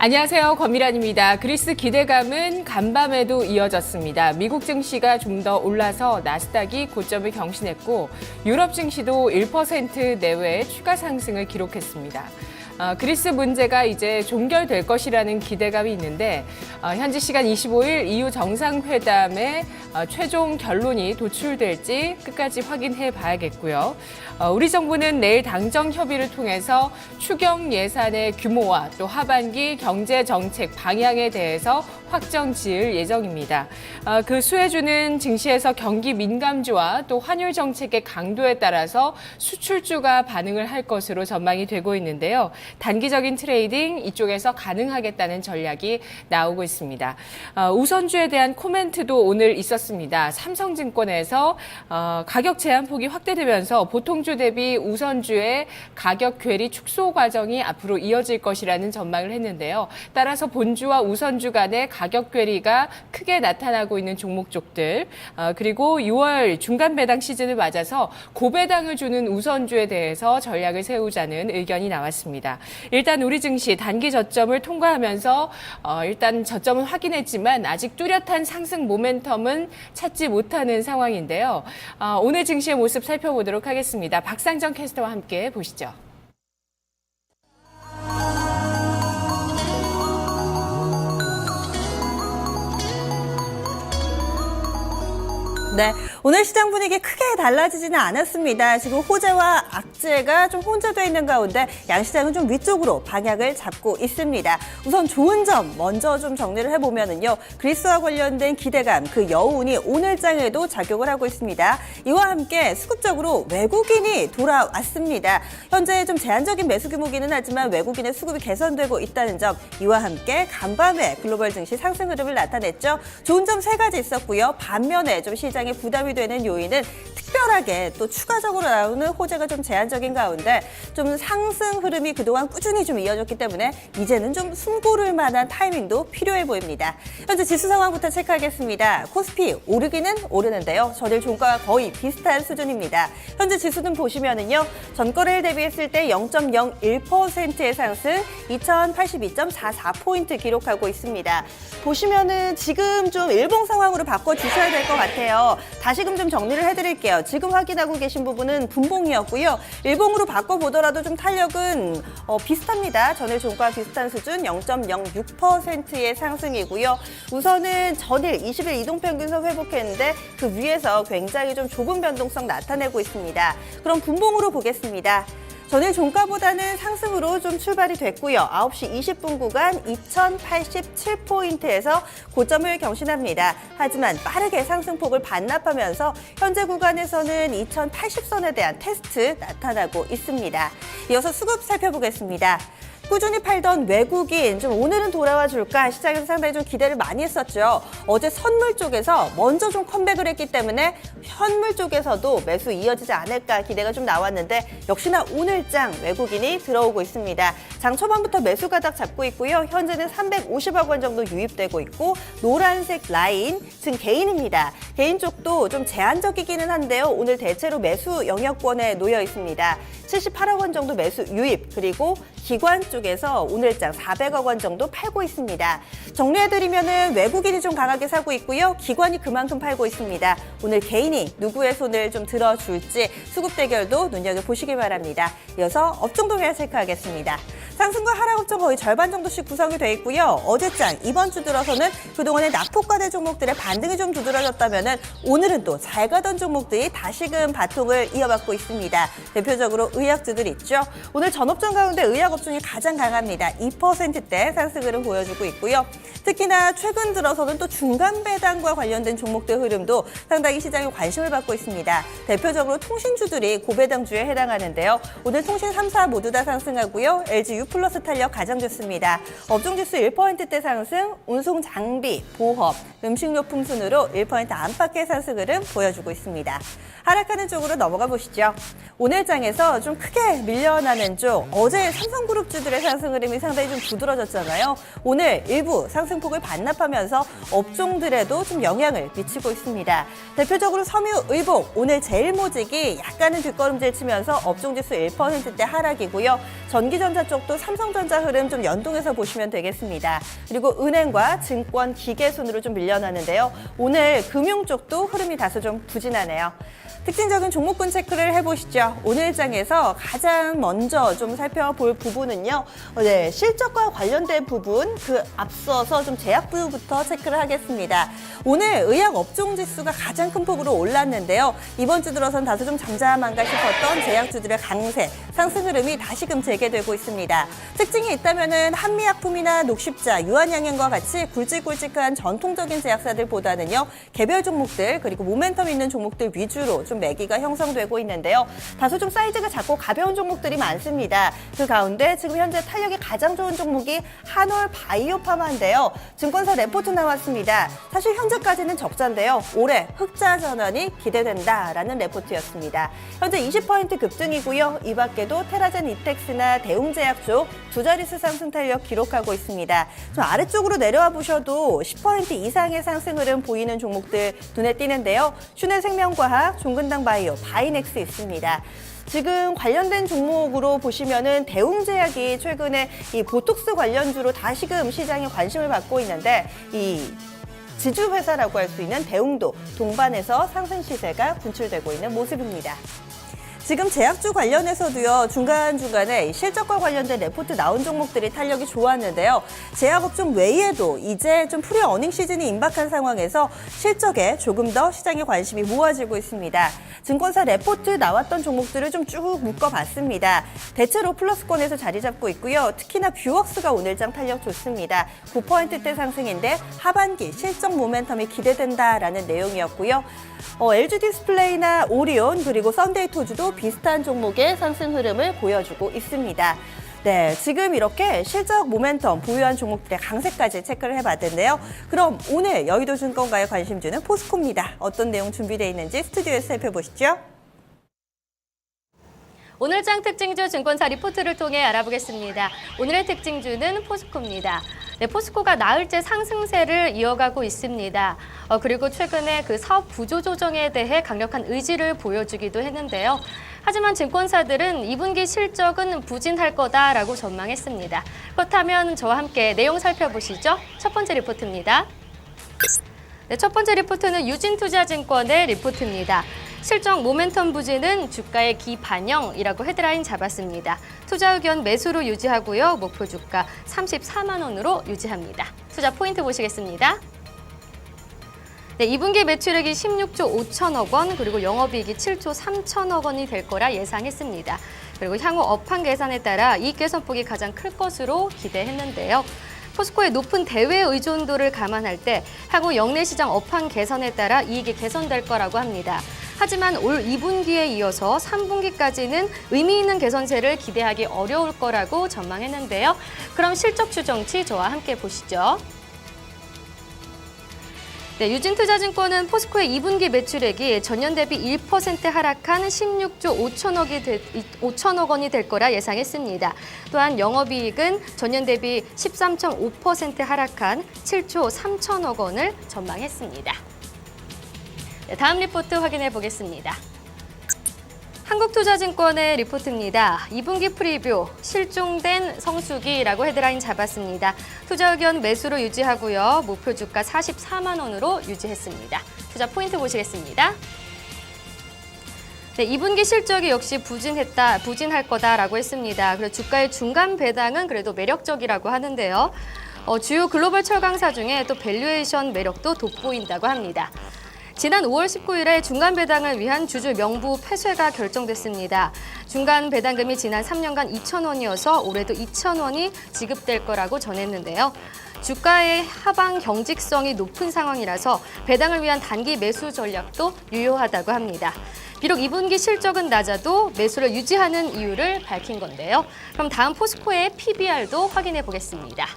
안녕하세요. 권미란입니다. 그리스 기대감은 간밤에도 이어졌습니다. 미국 증시가 좀 더 올라서 나스닥이 고점을 경신했고 유럽 증시도 1% 내외의 추가 상승을 기록했습니다. 그리스 문제가 이제 종결될 것이라는 기대감이 있는데 현지 시간 25일 EU 정상회담의 최종 결론이 도출될지 끝까지 확인해 봐야겠고요. 우리 정부는 내일 당정 협의를 통해서 추경 예산의 규모와 또 하반기 경제 정책 방향에 대해서 확정 지을 예정입니다. 그 수혜주는 증시에서 경기 민감주와 또 환율 정책의 강도에 따라서 수출주가 반응을 할 것으로 전망이 되고 있는데요. 단기적인 트레이딩 이쪽에서 가능하겠다는 전략이 나오고 있습니다. 우선주에 대한 코멘트도 오늘 있었습니다. 삼성증권에서 가격 제한폭이 확대되면서 보통주 대비 우선주의 가격 괴리 축소 과정이 앞으로 이어질 것이라는 전망을 했는데요. 따라서 본주와 우선주 간의 가격 괴리가 크게 나타나고 있는 종목 쪽들 그리고 6월 중간 배당 시즌을 맞아서 고배당을 주는 우선주에 대해서 전략을 세우자는 의견이 나왔습니다. 일단 우리 증시 단기 저점을 통과하면서 일단 저점은 확인했지만 아직 뚜렷한 상승 모멘텀은 찾지 못하는 상황인데요. 오늘 증시의 모습 살펴보도록 하겠습니다. 박상정 캐스터와 함께 보시죠. 네, 오늘 시장 분위기 크게 달라지지는 않았습니다. 지금 호재와 악재가 좀 혼재되어 있는 가운데 양시장은 좀 위쪽으로 방향을 잡고 있습니다. 우선 좋은 점 먼저 좀 정리를 해보면은요. 그리스와 관련된 기대감, 그 여운이 오늘장에도 작용을 하고 있습니다. 이와 함께 수급적으로 외국인이 돌아왔습니다. 현재 좀 제한적인 매수 규모기는 하지만 외국인의 수급이 개선되고 있다는 점, 이와 함께 간밤에 글로벌 증시 상승 흐름을 나타냈죠. 좋은 점 세 가지 있었고요. 반면에 좀 시장에 부담이 되는 요인은 특별하게 또 추가적으로 나오는 호재가 좀 제한적인 가운데 좀 상승 흐름이 그동안 꾸준히 좀 이어졌기 때문에 이제는 좀 숨고를 만한 타이밍도 필요해 보입니다. 현재 지수 상황부터 체크하겠습니다. 코스피 오르기는 오르는데요. 전일 종가와 거의 비슷한 수준입니다. 현재 지수는 보시면은요. 전거래일 대비했을 때 0.01%의 상승, 2082.44포인트 기록하고 있습니다. 보시면은 지금 좀 일봉 상황으로 바꿔 주셔야 될 것 같아요. 다시금 좀 정리를 해드릴게요. 지금 확인하고 계신 부분은 분봉이었고요. 일봉으로 바꿔보더라도 좀 탄력은 비슷합니다. 전일 종가와 비슷한 수준 0.06%의 상승이고요. 우선은 전일 20일 이동평균선 회복했는데 그 위에서 굉장히 좀 좁은 변동성 나타내고 있습니다. 그럼 분봉으로 보겠습니다. 전일 종가보다는 상승으로 좀 출발이 됐고요. 9시 20분 구간 2087포인트에서 고점을 경신합니다. 하지만 빠르게 상승폭을 반납하면서 현재 구간에서는 2080선에 대한 테스트 나타나고 있습니다. 이어서 수급 살펴보겠습니다. 꾸준히 팔던 외국인 좀 오늘은 돌아와 줄까 시장에서 상당히 좀 기대를 많이 했었죠. 어제 선물 쪽에서 먼저 좀 컴백을 했기 때문에 현물 쪽에서도 매수 이어지지 않을까 기대가 좀 나왔는데 역시나 오늘장 외국인이 들어오고 있습니다. 장 초반부터 매수 가닥 잡고 있고요. 현재는 350억 원 정도 유입되고 있고 노란색 라인 지금 개인입니다. 개인 쪽도 좀 제한적이기는 한데요. 오늘 대체로 매수 영역권에 놓여 있습니다. 78억 원 정도 매수 유입 그리고 기관 쪽에서 오늘장 400억 원 정도 팔고 있습니다. 정리해드리면은 외국인이 좀 강하게 사고 있고요. 기관이 그만큼 팔고 있습니다. 오늘 개인이 누구의 손을 좀 들어줄지 수급 대결도 눈여겨보시기 바랍니다. 이어서 업종 동향 체크하겠습니다. 상승과 하락 업종 거의 절반 정도씩 구성이 돼 있고요. 어제장 이번 주 들어서는 그동안의 낙폭과대 종목들의 반등이 좀 두드러졌다면은 오늘은 또 잘 가던 종목들이 다시금 바통을 이어받고 있습니다. 대표적으로 의약주들 있죠. 오늘 전업종 가운데 의약 업종이 가장 강합니다. 2%대 상승 흐름 보여주고 있고요. 특히나 최근 들어서는 또 중간 배당과 관련된 종목들 흐름도 상당히 시장에 관심을 받고 있습니다. 대표적으로 통신주들이 고배당주에 해당하는데요. 오늘 통신 3사 모두 다 상승하고요. LG U 플러스 탄력 가장 좋습니다. 업종지수 1%대 상승, 운송 장비, 보험, 음식료품 순으로 1% 안팎의 상승 흐름 보여주고 있습니다. 하락하는 쪽으로 넘어가 보시죠. 오늘 장에서 좀 크게 밀려나는 쪽, 어제 삼성그룹주들의 상승 흐름이 상당히 좀 두드러졌잖아요. 오늘 일부 상승폭을 반납하면서 업종들에도 좀 영향을 미치고 있습니다. 대표적으로 섬유의복, 오늘 제일모직이 약간은 뒷걸음질 치면서 업종지수 1%대 하락이고요. 전기전자 쪽도 삼성전자 흐름 좀 연동해서 보시면 되겠습니다. 그리고 은행과 증권, 기계 순으로 좀 밀려나는데요. 오늘 금융 쪽도 흐름이 다소 좀 부진하네요. 특징적인 종목군 체크를 해보시죠. 오늘 일장에서 가장 먼저 좀 살펴볼 부분은요. 실적과 관련된 부분, 그 앞서서 좀 제약부부터 체크를 하겠습니다. 오늘 의약 업종 지수가 가장 큰 폭으로 올랐는데요. 이번 주 들어선 다소 좀 잠잠한가 싶었던 제약주들의 강세, 상승 흐름이 다시금 재개되고 있습니다. 특징이 있다면은 한미약품이나 녹십자, 유한양행과 같이 굵직굵직한 전통적인 제약사들보다는요. 개별 종목들 그리고 모멘텀 있는 종목들 위주로 좀 매기가 형성되고 있는데요. 다소 좀 사이즈가 작고 가벼운 종목들이 많습니다. 그 가운데 지금 현재 탄력이 가장 좋은 종목이 한올 바이오파마인데요. 증권사 레포트 나왔습니다. 사실 현재까지는 적자인데요. 올해 흑자 전환이 기대된다라는 레포트였습니다. 현재 20% 급등이고요. 이 밖에도 테라젠 이텍스나 대웅제약 쪽 두 자릿수 상승 탄력 기록하고 있습니다. 좀 아래쪽으로 내려와 보셔도 10% 이상의 상승 흐름 보이는 종목들 눈에 띄는데요. 슈네생명과학, 종근당 바이오, 바이넥스 있습니다. 지금 관련된 종목으로 보시면은 대웅제약이 최근에 이 보톡스 관련주로 다시금 시장에 관심을 받고 있는데 이 지주회사라고 할 수 있는 대웅도 동반해서 상승 시세가 분출되고 있는 모습입니다. 지금 제약주 관련해서도요, 중간중간에 실적과 관련된 레포트 나온 종목들이 탄력이 좋았는데요. 제약업종 외에도 이제 좀 프리 어닝 시즌이 임박한 상황에서 실적에 조금 더 시장의 관심이 모아지고 있습니다. 증권사 레포트 나왔던 종목들을 좀 쭉 묶어봤습니다. 대체로 플러스권에서 자리 잡고 있고요. 특히나 뷰웍스가 오늘장 탄력 좋습니다. 9%대 상승인데 하반기 실적 모멘텀이 기대된다라는 내용이었고요. LG 디스플레이나 오리온 그리고 썬데이토주도 비슷한 종목의 상승 흐름을 보여주고 있습니다. 네, 지금 이렇게 실적 모멘텀 보유한 종목들의 강세까지 체크를 해봤는데요. 그럼 오늘 여의도증권가에 관심 주는 포스코입니다. 어떤 내용 준비되어 있는지 스튜디오에서 살펴보시죠. 오늘장 특징주 증권사 리포트를 통해 알아보겠습니다. 오늘의 특징주는 포스코입니다. 네, 포스코가 나흘째 상승세를 이어가고 있습니다. 그리고 최근에 그 사업 구조 조정에 대해 강력한 의지를 보여주기도 했는데요. 하지만 증권사들은 2분기 실적은 부진할 거다라고 전망했습니다. 그렇다면 저와 함께 내용 살펴보시죠. 첫 번째 리포트입니다. 네, 첫 번째 리포트는 유진투자증권의 리포트입니다. 실적 모멘텀 부진은 주가의 기반영이라고 헤드라인 잡았습니다. 투자 의견 매수로 유지하고요. 목표 주가 34만 원으로 유지합니다. 투자 포인트 보시겠습니다. 네, 2분기 매출액이 16조 5천억 원, 그리고 영업이익이 7조 3천억 원이 될 거라 예상했습니다. 그리고 향후 업황 개선에 따라 이익 개선폭이 가장 클 것으로 기대했는데요. 포스코의 높은 대외 의존도를 감안할 때 향후 역내 시장 업황 개선에 따라 이익이 개선될 거라고 합니다. 하지만 올 2분기에 이어서 3분기까지는 의미 있는 개선세를 기대하기 어려울 거라고 전망했는데요. 그럼 실적 추정치 저와 함께 보시죠. 네, 유진투자증권은 포스코의 2분기 매출액이 전년 대비 1% 하락한 16조 5천억 원이 될 거라 예상했습니다. 또한 영업이익은 전년 대비 13.5% 하락한 7조 3천억 원을 전망했습니다. 네, 다음 리포트 확인해 보겠습니다. 한국투자증권의 리포트입니다. 2분기 프리뷰, 실종된 성수기라고 헤드라인 잡았습니다. 투자 의견 매수로 유지하고요. 목표 주가 44만 원으로 유지했습니다. 투자 포인트 보시겠습니다. 네, 2분기 실적이 역시 부진할 거다라고 했습니다. 그리고 주가의 중간 배당은 그래도 매력적이라고 하는데요. 주요 글로벌 철강사 중에 또 밸류에이션 매력도 돋보인다고 합니다. 지난 5월 19일에 중간 배당을 위한 주주 명부 폐쇄가 결정됐습니다. 중간 배당금이 지난 3년간 2,000원이어서 올해도 2,000원이 지급될 거라고 전했는데요. 주가의 하방 경직성이 높은 상황이라서 배당을 위한 단기 매수 전략도 유효하다고 합니다. 비록 2분기 실적은 낮아도 매수를 유지하는 이유를 밝힌 건데요. 그럼 다음 포스코의 PBR도 확인해 보겠습니다.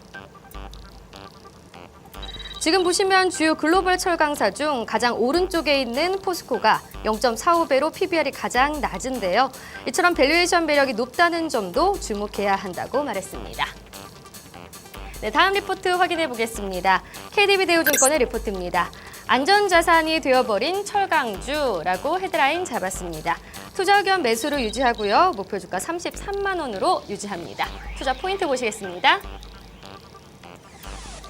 지금 보시면 주요 글로벌 철강사 중 가장 오른쪽에 있는 포스코가 0.45배로 PBR이 가장 낮은데요. 이처럼 밸류에이션 매력이 높다는 점도 주목해야 한다고 말했습니다. 네, 다음 리포트 확인해 보겠습니다. KDB 대우증권의 리포트입니다. 안전자산이 되어버린 철강주라고 헤드라인 잡았습니다. 투자 의견 매수로 유지하고요. 목표 주가 33만 원으로 유지합니다. 투자 포인트 보시겠습니다.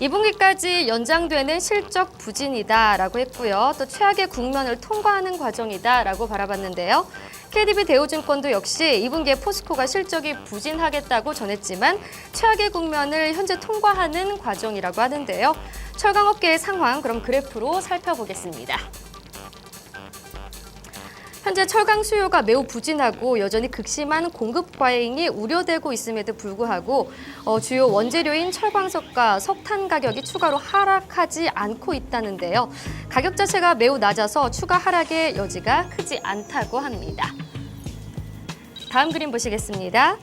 2분기까지 연장되는 실적 부진이다라고 했고요. 또 최악의 국면을 통과하는 과정이다라고 바라봤는데요. KDB 대우증권도 역시 2분기에 포스코가 실적이 부진하겠다고 전했지만 최악의 국면을 현재 통과하는 과정이라고 하는데요. 철강업계의 상황 그럼 그래프로 살펴보겠습니다. 현재 철강 수요가 매우 부진하고 여전히 극심한 공급 과잉이 우려되고 있음에도 불구하고 주요 원재료인 철광석과 석탄 가격이 추가로 하락하지 않고 있다는데요. 가격 자체가 매우 낮아서 추가 하락의 여지가 크지 않다고 합니다. 다음 그림 보시겠습니다.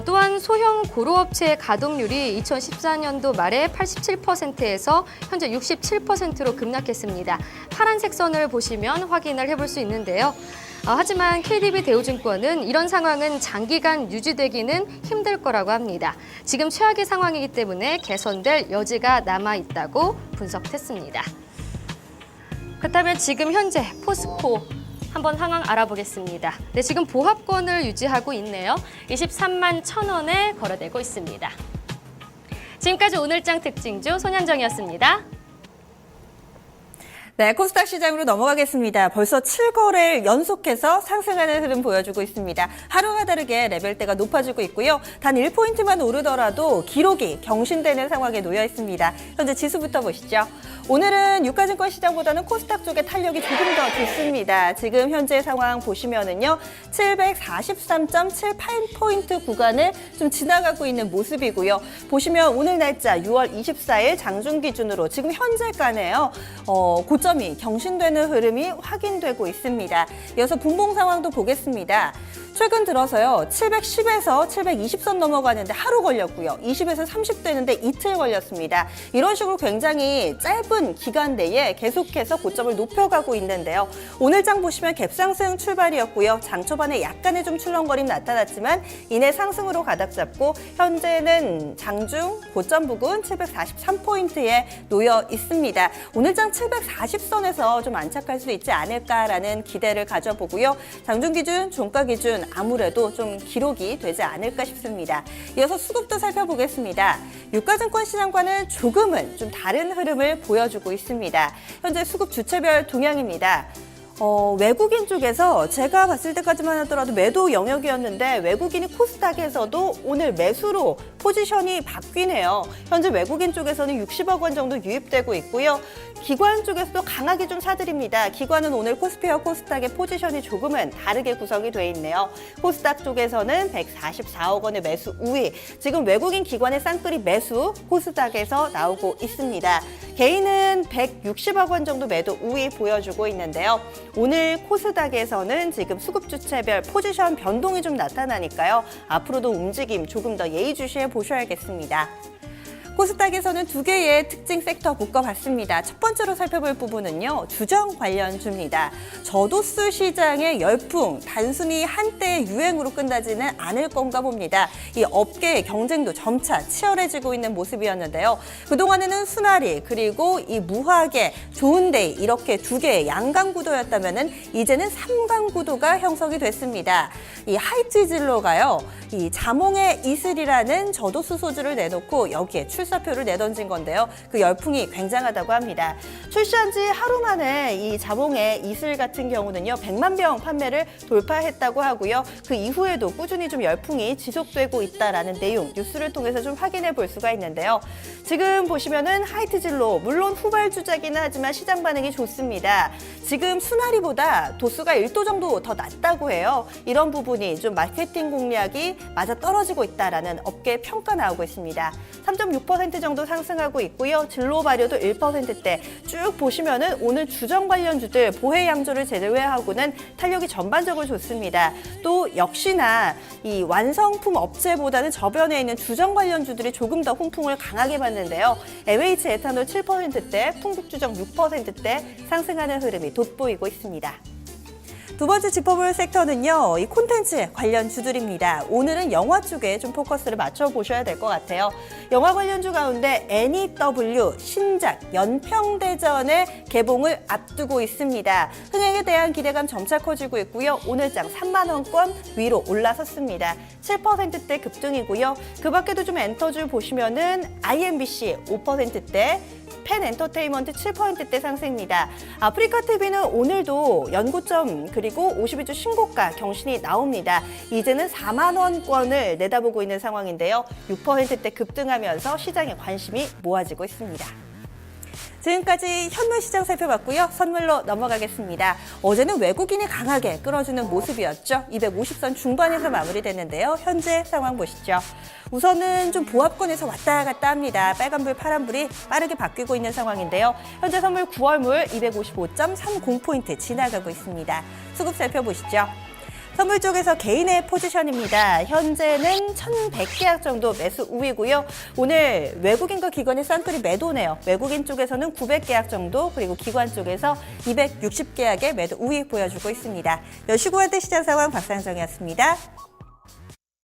또한 소형 고로업체의 가동률이 2014년도 말에 87%에서 현재 67%로 급락했습니다. 파란색 선을 보시면 확인을 해볼 수 있는데요. 하지만 KDB 대우증권은 이런 상황은 장기간 유지되기는 힘들 거라고 합니다. 지금 최악의 상황이기 때문에 개선될 여지가 남아있다고 분석했습니다. 그렇다면 지금 현재 포스코 한번 상황 알아보겠습니다. 네, 지금 보합권을 유지하고 있네요. 23만 1,000원에 거래되고 있습니다. 지금까지 오늘장 특징주 손현정이었습니다. 네, 코스닥 시장으로 넘어가겠습니다. 벌써 7거래일 연속해서 상승하는 흐름 보여주고 있습니다. 하루가 다르게 레벨대가 높아지고 있고요. 단 1포인트만 오르더라도 기록이 경신되는 상황에 놓여 있습니다. 현재 지수부터 보시죠. 오늘은 유가증권 시장보다는 코스닥 쪽의 탄력이 조금 더 좋습니다. 지금 현재 상황 보시면은요, 743.78포인트 구간을 좀 지나가고 있는 모습이고요. 보시면 오늘 날짜 6월 24일 장중 기준으로 지금 현재가네요. 고점이 경신되는 흐름이 확인되고 있습니다. 이어서 분봉 상황도 보겠습니다. 최근 들어서요, 710에서 720선 넘어가는데 하루 걸렸고요. 20에서 30 되는데 이틀 걸렸습니다. 이런 식으로 굉장히 짧은 기간 내에 계속해서 고점을 높여가고 있는데요. 오늘 장 보시면 갭상승 출발이었고요. 장 초반에 약간의 좀 출렁거림 나타났지만 이내 상승으로 가닥 잡고 현재는 장중 고점 부근 743포인트에 놓여 있습니다. 오늘 장 740선에서 좀 안착할 수 있지 않을까라는 기대를 가져보고요. 장중 기준, 종가 기준 아무래도 좀 기록이 되지 않을까 싶습니다. 이어서 수급도 살펴보겠습니다. 유가증권 시장과는 조금은 좀 다른 흐름을 보여주고 있습니다. 현재 수급 주체별 동향입니다. 외국인 쪽에서 제가 봤을 때까지만 하더라도 매도 영역이었는데 외국인이 코스닥에서도 오늘 매수로 포지션이 바뀌네요. 현재 외국인 쪽에서는 60억 원 정도 유입되고 있고요. 기관 쪽에서도 강하게 좀 사들입니다. 기관은 오늘 코스피와 코스닥의 포지션이 조금은 다르게 구성이 돼 있네요. 코스닥 쪽에서는 144억 원의 매수 우위, 지금 외국인 기관의 쌍끌이 매수 코스닥에서 나오고 있습니다. 개인은 160억 원 정도 매도 우위 보여주고 있는데요. 오늘 코스닥에서는 지금 수급 주체별 포지션 변동이 좀 나타나니까요. 앞으로도 움직임 조금 더 예의주시해 보셔야겠습니다. 코스닥에서는 두 개의 특징 섹터 묶어봤습니다. 첫 번째로 살펴볼 부분은요, 주정 관련주입니다. 저도수 시장의 열풍, 단순히 한때의 유행으로 끝나지는 않을 건가 봅니다. 이 업계의 경쟁도 점차 치열해지고 있는 모습이었는데요. 그동안에는 순하리, 그리고 이 무화계, 좋은데이 이렇게 두 개의 양강 구도였다면은 이제는 삼강 구도가 형성이 됐습니다. 이 하이트진로가요, 이 자몽의 이슬이라는 저도수 소주를 내놓고 여기에 출사표를 내던진 건데요. 그 열풍이 굉장하다고 합니다. 출시한 지 하루 만에 이 자몽의 이슬 같은 경우는요, 100만 병 판매를 돌파했다고 하고요. 그 이후에도 꾸준히 좀 열풍이 지속되고 있다라는 내용 뉴스를 통해서 좀 확인해 볼 수가 있는데요. 지금 보시면은 하이트진로, 물론 후발주자기는 하지만 시장 반응이 좋습니다. 지금 순하리보다 도수가 1도 정도 더 낮다고 해요. 이런 부분이 좀 마케팅 공략이 맞아 떨어지고 있다라는 업계 평가 나오고 있습니다. 3.6% 정도 상승하고 있고요. 진로 발효도 1%대. 쭉 보시면은 오늘 주정 관련주들 보해 양조를 제외하고는 탄력이 전반적으로 좋습니다. 또 역시나 이 완성품 업체보다는 저변에 있는 주정 관련주들이 조금 더 훈풍을 강하게 받는데요. MH 에탄올 7%대, 풍국주정 6%대 상승하는 흐름이 돋보이고 있습니다. 두 번째 짚어볼 섹터는요, 이 콘텐츠 관련 주들입니다. 오늘은 영화 쪽에 좀 포커스를 맞춰보셔야 될 것 같아요. 영화 관련주 가운데 NEW 신작 연평대전의 개봉을 앞두고 있습니다. 흥행에 대한 기대감 점차 커지고 있고요. 오늘장 3만 원권 위로 올라섰습니다. 7%대 급등이고요. 그 밖에도 좀 엔터주 보시면은 IMBC 5%대, 펜 엔터테인먼트 7%대 상승입니다. 아프리카 TV는 오늘도 연고점 그리고 52주 신고가 경신이 나옵니다. 이제는 4만 원권을 내다보고 있는 상황인데요. 6%대 급등하면서 시장에 관심이 모아지고 있습니다. 지금까지 현물 시장 살펴봤고요. 선물로 넘어가겠습니다. 어제는 외국인이 강하게 끌어주는 모습이었죠. 250선 중반에서 마무리됐는데요. 현재 상황 보시죠. 우선은 좀 보합권에서 왔다 갔다 합니다. 빨간불, 파란불이 빠르게 바뀌고 있는 상황인데요. 현재 선물 9월물 255.30포인트 지나가고 있습니다. 수급 살펴보시죠. 선물 쪽에서 개인의 포지션입니다. 현재는 1,100계약 정도 매수 우위고요. 오늘 외국인과 기관의 쌍끌이 매도네요. 외국인 쪽에서는 900계약 정도, 그리고 기관 쪽에서 260계약의 매도 우위 보여주고 있습니다. 10시 9분대 시장 상황 박상정이었습니다.